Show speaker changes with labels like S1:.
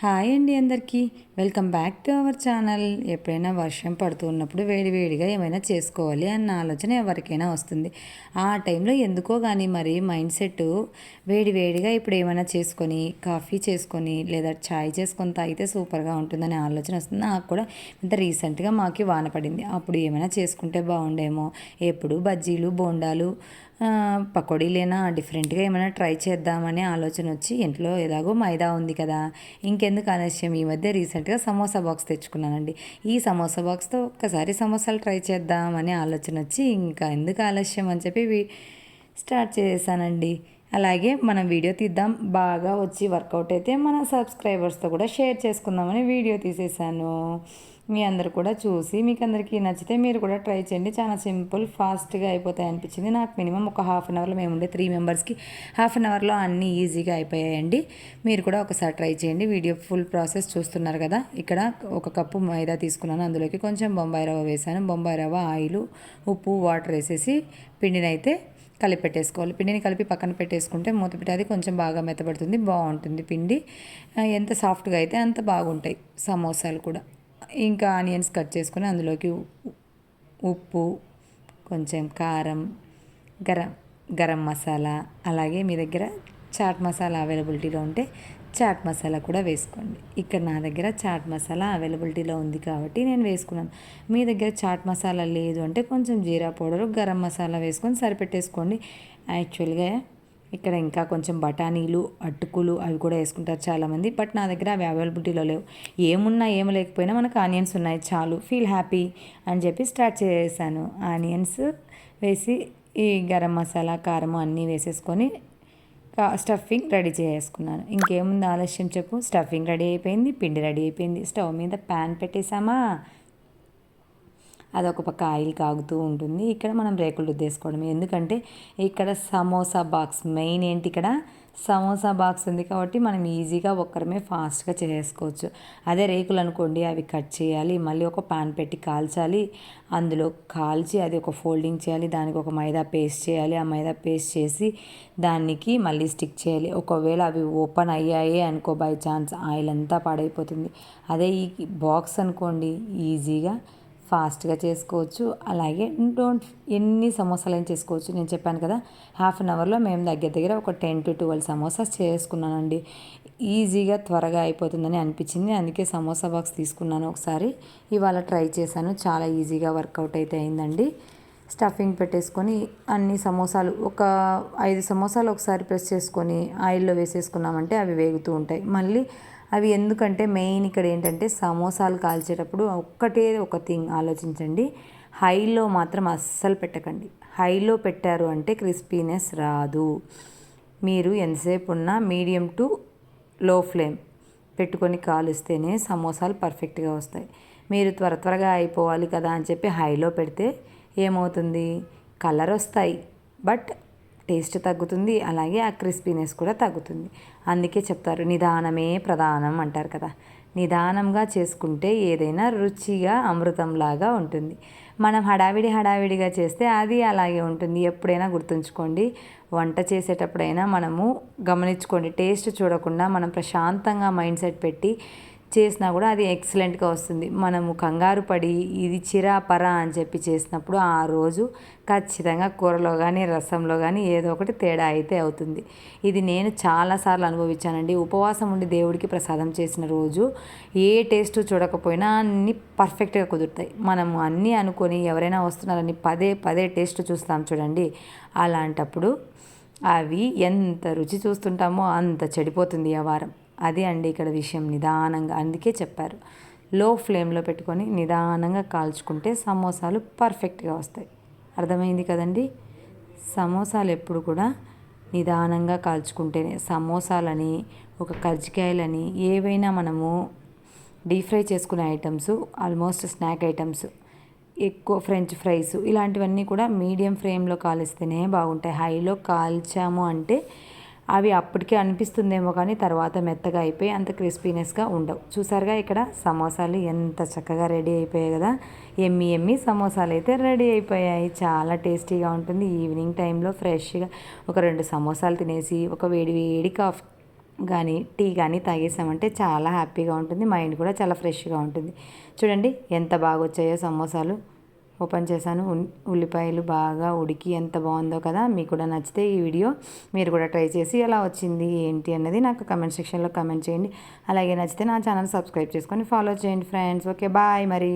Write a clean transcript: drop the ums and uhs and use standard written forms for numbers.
S1: Hi అండి అందరికీ welcome back to our channel. ఎప్పుడైనా వర్షం పడుతున్నప్పుడు వేడివేడిగా ఏమైనా చేసుకోవాలి అన్న ఆలోచన ఎవరికైనా వస్తుంది. ఆ టైంలో ఎందుకో కానీ మరి మైండ్ సెట్ వేడివేడిగా ఇప్పుడు ఏమైనా చేసుకొని కాఫీ చేసుకొని లేదా చాయ్ చేసుకొని తాగితే సూపర్గా ఉంటుందనే ఆలోచన వస్తుంది. నాకు కూడా ఇంత రీసెంట్గా మాకు వాన పడింది. అప్పుడు ఏమైనా చేసుకుంటే బాగుండేమో, ఎప్పుడు బజ్జీలు బోండాలు పకోడీలేనా డిఫరెంట్గా ఏమైనా ట్రై చేద్దామనే ఆలోచన వచ్చి ఇంట్లో ఎలాగో మైదా ఉంది కదా, ఇంకెందుకు ఆలస్యం ఈ మధ్య రీసెంట్గా సమోసా బాక్స్ తెచ్చుకున్నానండి. ఈ సమోసా బాక్స్తో ఒక్కసారి సమోసాలు ట్రై చేద్దామనే ఆలోచన వచ్చి ఇంకా ఎందుకు ఆలస్యం అని చెప్పి స్టార్ట్ చేశానండి. అలాగే మనం వీడియో తీద్దాం, బాగా వచ్చి వర్కౌట్ అయితే మన సబ్స్క్రైబర్స్తో కూడా షేర్ చేసుకుందామని వీడియో తీసేసాను. మీ అందరు కూడా చూసి మీకు అందరికీ నచ్చితే మీరు కూడా ట్రై చేయండి. చాలా సింపుల్, ఫాస్ట్గా అయిపోతాయి అనిపించింది నాకు. మినిమం ఒక హాఫ్ అన్ అవర్లో మేము ఉండే 3 మెంబర్స్కి హాఫ్ అన్ అవర్లో అన్నీ ఈజీగా అయిపోయాయండి. మీరు కూడా ఒకసారి ట్రై చేయండి. వీడియో ఫుల్ ప్రాసెస్ చూస్తున్నారు కదా. ఇక్కడ 1 కప్పు మైదా తీసుకున్నాను, అందులోకి కొంచెం బొంబాయి రవ్వ వేసాను. బొంబాయి రవ్వ, ఆయిల్, ఉప్పు, వాటర్ వేసేసి పిండిని అయితే కలిపి పెట్టేసుకోవాలి. పిండిని కలిపి పక్కన పెట్టేసుకుంటే మూత పెట్టి అది కొంచెం బాగా మెత్తబడుతుంది, బాగుంటుంది పిండి. ఎంత సాఫ్ట్గా అయితే అంత బాగుంటాయి సమోసాలు కూడా. ఇంకా ఆనియన్స్ కట్ చేసుకొని అందులోకి ఉప్పు, కొంచెం కారం, గరం మసాలా, అలాగే మీ దగ్గర చాట్ మసాలా అవైలబిలిటీలో ఉంటే చాట్ మసాలా కూడా వేసుకోండి. ఇక్కడ నా దగ్గర చాట్ మసాలా అవైలబిలిటీలో ఉంది కాబట్టి నేను వేసుకున్నాను. మీ దగ్గర చాట్ మసాలా లేదు అంటే కొంచెం జీరా పౌడరు, గరం మసాలా వేసుకొని సరిపెట్టేసుకోండి. యాక్చువల్గా ఇక్కడ ఇంకా కొంచెం బఠానీలు, అటుకులు అవి కూడా వేసుకుంటారు చాలామంది. బట్ నా దగ్గర అవి అవైలబిలిటీలో లేవు. ఏమున్నా ఏమి లేకపోయినా మనకు ఆనియన్స్ ఉన్నాయి చాలు, ఫీల్ హ్యాపీ అని చెప్పి స్టార్ట్ చేశాను. ఆనియన్స్ వేసి ఈ గరం మసాలా, కారం అన్నీ వేసేసుకొని స్టఫింగ్ రెడీ చేసుకున్నాను. ఇంకేముంది ఆలస్యం చెప్పు. స్టఫింగ్ రెడీ అయిపోయింది, పిండి రెడీ అయిపోయింది. స్టవ్ మీద ప్యాన్ పెట్టేసామా, అదొక పక్క ఆయిల్ కాగుతూ ఉంటుంది. ఇక్కడ మనం రేకులు రుద్దేసుకోవడం. ఎందుకంటే ఇక్కడ సమోసా బాక్స్ మెయిన్ ఏంటి, ఇక్కడ సమోసా బాక్స్ ఉంది కాబట్టి మనం ఈజీగా ఒక్కరమే ఫాస్ట్గా చేసుకోవచ్చు. అదే రేకులు అనుకోండి, అవి కట్ చేయాలి, మళ్ళీ ఒక పాన్ పెట్టి కాల్చాలి, అందులో కాల్చి అది ఒక ఫోల్డింగ్ చేయాలి, దానికి ఒక మైదా పేస్ట్ చేయాలి, ఆ మైదా పేస్ట్ చేసి దానికి మళ్ళీ స్టిక్ చేయాలి. ఒకవేళ అవి ఓపెన్ అయ్యాయి అనుకో బై ఛాన్స్, ఆయిల్ అంతా పాడైపోతుంది. అదే ఈ బాక్స్ అనుకోండి ఈజీగా ఫాస్ట్గా చేసుకోవచ్చు. అలాగే ఎన్ని సమోసాలు అయినా చేసుకోవచ్చు. నేను చెప్పాను కదా, హాఫ్ అన్ అవర్లో మేము దగ్గర ఒక 10 to 12 సమోసాస్ చేసుకున్నానండి. ఈజీగా త్వరగా అయిపోతుందని అనిపించింది, అందుకే సమోసా బాక్స్ తీసుకున్నాను. ఒకసారి ఇవాళ ట్రై చేశాను, చాలా ఈజీగా వర్కౌట్ అయితే అయిందండి. స్టఫింగ్ పెట్టేసుకొని అన్ని సమోసాలు ఒక 5 సమోసాలు ఒకసారి ప్రెస్ చేసుకొని ఆయిల్లో వేసేసుకున్నామంటే అవి వేగుతూ ఉంటాయి. మళ్ళీ అవి ఎందుకంటే మెయిన్ ఇక్కడ ఏంటంటే సమోసాలు కాల్చేటప్పుడు ఒక్కటే ఒక థింగ్ ఆలోచించండి, హైలో మాత్రం అస్సలు పెట్టకండి. హైలో పెట్టారు అంటే క్రిస్పీనెస్ రాదు. మీరు ఎంతసేపు ఉన్నా మీడియం టు లో ఫ్లేమ్ పెట్టుకొని కాలుస్తేనే సమోసాలు పర్ఫెక్ట్గా వస్తాయి. మీరు త్వరగా అయిపోవాలి కదా అని చెప్పి హైలో పెడితే ఏమవుతుంది, కలర్ వస్తాయి బట్ టేస్ట్ తగ్గుతుంది, అలాగే ఆ క్రిస్పీనెస్ కూడా తగ్గుతుంది. అందుకే చెప్తారు నిదానమే ప్రధానం అంటారు కదా. నిదానంగా చేసుకుంటే ఏదైనా రుచిగా అమృతంలాగా ఉంటుంది. మనం హడావిడిగా చేస్తే అది అలాగే ఉంటుంది. ఎప్పుడైనా గుర్తుంచుకోండి, వంట చేసేటప్పుడైనా మనము గమనించుకోండి, టేస్ట్ చూడకుండా మనం ప్రశాంతంగా మైండ్ సెట్ పెట్టి చేసినా కూడా అది ఎక్సలెంట్గా వస్తుంది. మనము కంగారు పడి ఇది చిరాపరా అని చెప్పి చేసినప్పుడు ఆ రోజు ఖచ్చితంగా కూరలో కానీ రసంలో కానీ ఏదో ఒకటి తేడా అయితే అవుతుంది. ఇది నేను చాలాసార్లు అనుభవించానండి. ఉపవాసం ఉండి దేవుడికి ప్రసాదం చేసిన రోజు ఏ టేస్ట్ చూడకపోయినా అన్నీ పర్ఫెక్ట్గా కుదురుతాయి. మనము అన్నీ అనుకొని ఎవరైనా వస్తున్నారని పదే టేస్ట్ చూస్తాం చూడండి, అలాంటప్పుడు అవి ఎంత రుచి చూస్తుంటామో అంత చెడిపోతుంది ఆ వారం. అదే అండి ఇక్కడ విషయం, నిదానంగా. అందుకే చెప్పారు లో ఫ్లేమ్లో పెట్టుకొని నిదానంగా కాల్చుకుంటే సమోసాలు పర్ఫెక్ట్గా వస్తాయి. అర్థమైంది కదండి. సమోసాలు ఎప్పుడు కూడా నిదానంగా కాల్చుకుంటేనే, సమోసాలని ఒక కజ్జికాయలని ఏవైనా మనము డీప్ ఫ్రై చేసుకునే ఐటమ్స్, ఆల్మోస్ట్ స్నాక్ ఐటమ్స్, ఎక్కువ ఫ్రెంచ్ ఫ్రైస్ ఇలాంటివన్నీ కూడా మీడియం ఫ్లేమ్లో కాలిస్తేనే బాగుంటాయి. హైలో కాల్చాము అంటే అవి అప్పటికే అనిపిస్తుందేమో కానీ తర్వాత మెత్తగా అయిపోయి అంత క్రిస్పీనెస్గా ఉండవు. చూసారుగా ఇక్కడ సమోసాలు ఎంత చక్కగా రెడీ అయిపోయాయి కదా. ఎమ్మి సమోసాలు అయితే రెడీ అయిపోయాయి. చాలా టేస్టీగా ఉంటుంది. ఈవినింగ్ టైంలో ఫ్రెష్గా ఒక 2 సమోసాలు తినేసి ఒక వేడి కానీ టీ కానీ తాగేసామంటే చాలా హ్యాపీగా ఉంటుంది, మైండ్ కూడా చాలా ఫ్రెష్గా ఉంటుంది. చూడండి ఎంత బాగా వచ్చాయో సమోసాలు. ఓపెన్ చేశాను, ఉల్లిపాయలు బాగా ఉడికి ఎంత బాగుందో కదా. మీకు కూడా నచ్చితే ఈ వీడియో మీరు కూడా ట్రై చేసి ఎలా వచ్చింది ఏంటి అన్నది నాకు కమెంట్ సెక్షన్లో కమెంట్ చేయండి. అలాగే నచ్చితే నా ఛానల్ సబ్స్క్రైబ్ చేసుకొని ఫాలో చేయండి ఫ్రెండ్స్. ఓకే బాయ్ మరి.